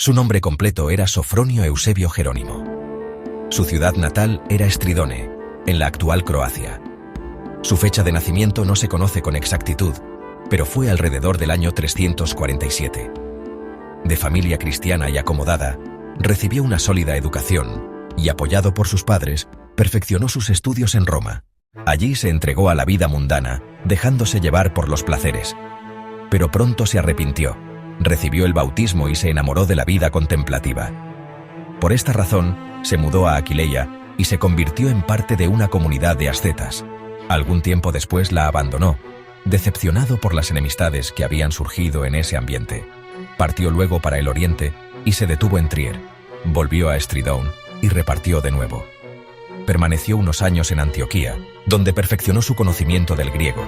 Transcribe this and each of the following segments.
Su nombre completo era Sofronio Eusebio Jerónimo. Su ciudad natal era Stridone, en la actual Croacia. Su fecha de nacimiento no se conoce con exactitud, pero fue alrededor del año 347. De familia cristiana y acomodada, recibió una sólida educación y, apoyado por sus padres, perfeccionó sus estudios en Roma. Allí se entregó a la vida mundana, dejándose llevar por los placeres. Pero pronto se arrepintió, recibió el bautismo y se enamoró de la vida contemplativa. Por esta razón, se mudó a Aquileia y se convirtió en parte de una comunidad de ascetas. Algún tiempo después la abandonó, decepcionado por las enemistades que habían surgido en ese ambiente. Partió luego para el oriente y se detuvo en Trier. Volvió a Stridone y repartió de nuevo. Permaneció unos años en Antioquía, donde perfeccionó su conocimiento del griego,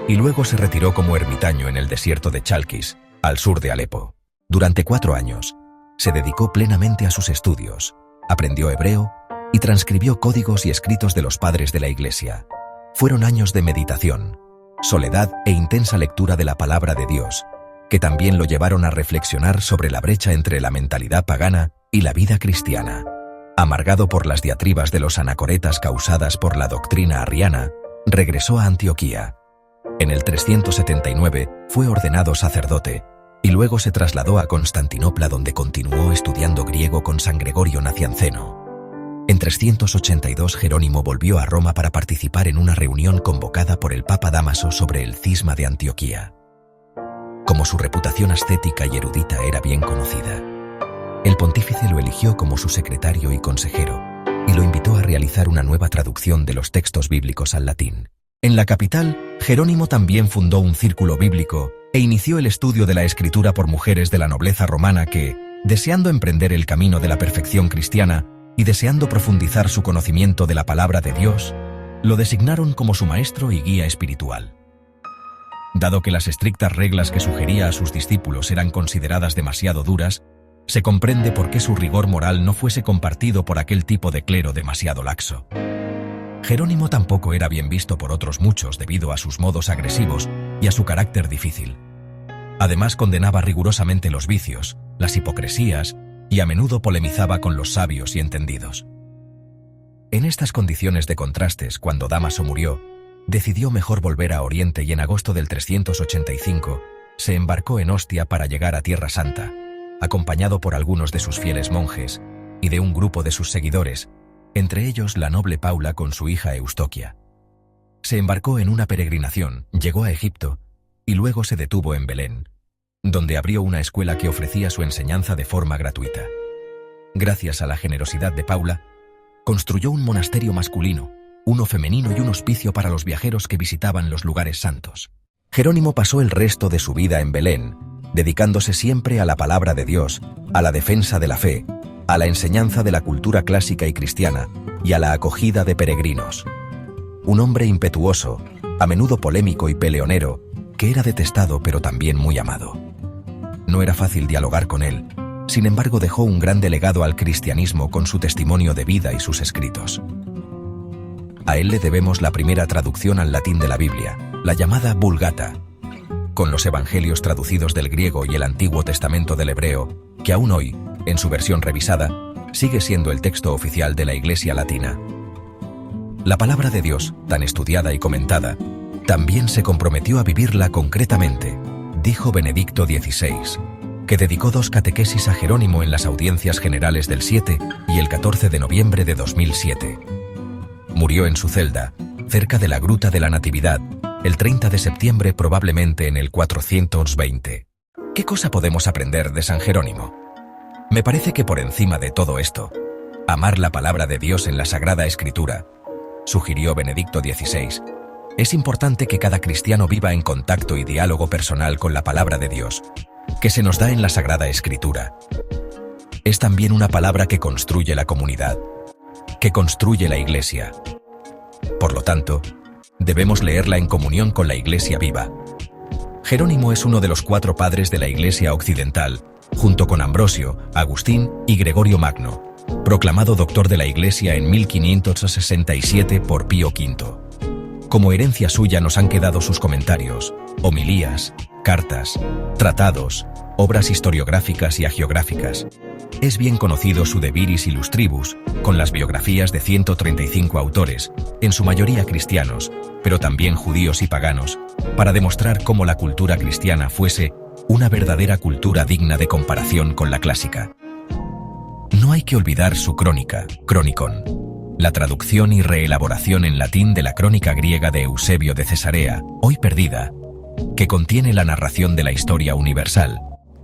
y luego se retiró como ermitaño en el desierto de Chalkis, al sur de Alepo. Durante 4 años, se dedicó plenamente a sus estudios, aprendió hebreo y transcribió códigos y escritos de los padres de la Iglesia. Fueron años de meditación, soledad e intensa lectura de la palabra de Dios, que también lo llevaron a reflexionar sobre la brecha entre la mentalidad pagana y la vida cristiana. Amargado por las diatribas de los anacoretas causadas por la doctrina arriana, regresó a Antioquía. En el 379 fue ordenado sacerdote y luego se trasladó a Constantinopla, donde continuó estudiando griego con San Gregorio Nacianceno. En 382 Jerónimo volvió a Roma para participar en una reunión convocada por el Papa Dámaso sobre el cisma de Antioquía. Como su reputación ascética y erudita era bien conocida, el pontífice lo eligió como su secretario y consejero y lo invitó a realizar una nueva traducción de los textos bíblicos al latín. En la capital, Jerónimo también fundó un círculo bíblico e inició el estudio de la escritura por mujeres de la nobleza romana que, deseando emprender el camino de la perfección cristiana y deseando profundizar su conocimiento de la palabra de Dios, lo designaron como su maestro y guía espiritual. Dado que las estrictas reglas que sugería a sus discípulos eran consideradas demasiado duras, se comprende por qué su rigor moral no fuese compartido por aquel tipo de clero demasiado laxo. Jerónimo tampoco era bien visto por otros muchos debido a sus modos agresivos y a su carácter difícil. Además, condenaba rigurosamente los vicios, las hipocresías y a menudo polemizaba con los sabios y entendidos. En estas condiciones de contrastes, cuando Dámaso murió, decidió mejor volver a Oriente y en agosto del 385 se embarcó en Ostia para llegar a Tierra Santa, acompañado por algunos de sus fieles monjes y de un grupo de sus seguidores, entre ellos la noble Paula con su hija Eustoquia. Se embarcó en una peregrinación, llegó a Egipto y luego se detuvo en Belén, donde abrió una escuela que ofrecía su enseñanza de forma gratuita. Gracias a la generosidad de Paula, construyó un monasterio masculino, uno femenino y un hospicio para los viajeros que visitaban los lugares santos. Jerónimo pasó el resto de su vida en Belén, dedicándose siempre a la palabra de Dios, a la defensa de la fe, a la enseñanza de la cultura clásica y cristiana y a la acogida de peregrinos. Un hombre impetuoso, a menudo polémico y peleonero, que era detestado pero también muy amado. No era fácil dialogar con él, sin embargo dejó un gran legado al cristianismo con su testimonio de vida y sus escritos. A él le debemos la primera traducción al latín de la Biblia, la llamada Vulgata, con los evangelios traducidos del griego y el Antiguo Testamento del hebreo, que aún hoy, en su versión revisada, sigue siendo el texto oficial de la Iglesia latina. La palabra de Dios, tan estudiada y comentada, también se comprometió a vivirla concretamente, dijo Benedicto XVI, que dedicó 2 catequesis a Jerónimo en las audiencias generales del 7 y el 14 de noviembre de 2007. Murió en su celda, cerca de la Gruta de la Natividad, el 30 de septiembre probablemente en el 420. ¿Qué cosa podemos aprender de San Jerónimo? Me parece que por encima de todo esto, amar la palabra de Dios en la Sagrada Escritura, sugirió Benedicto XVI, es importante que cada cristiano viva en contacto y diálogo personal con la palabra de Dios, que se nos da en la Sagrada Escritura. Es también una palabra que construye la comunidad, que construye la Iglesia. Por lo tanto, debemos leerla en comunión con la Iglesia viva. Jerónimo es uno de los 4 padres de la Iglesia occidental, junto con Ambrosio, Agustín y Gregorio Magno, proclamado doctor de la Iglesia en 1567 por Pío V. Como herencia suya nos han quedado sus comentarios, homilías, cartas, tratados, obras historiográficas y hagiográficas. Es bien conocido su De Viris Illustribus, con las biografías de 135 autores, en su mayoría cristianos, pero también judíos y paganos, para demostrar cómo la cultura cristiana fuese una verdadera cultura digna de comparación con la clásica. No hay que olvidar su crónica, Chronicon, la traducción y reelaboración en latín de la crónica griega de Eusebio de Cesarea, hoy perdida, que contiene la narración de la historia universal,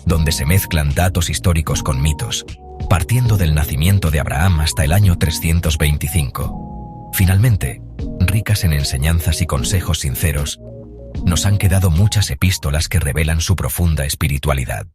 donde se mezclan datos históricos con mitos, partiendo del nacimiento de Abraham hasta el año 325. Finalmente, ricas en enseñanzas y consejos sinceros, nos han quedado muchas epístolas que revelan su profunda espiritualidad.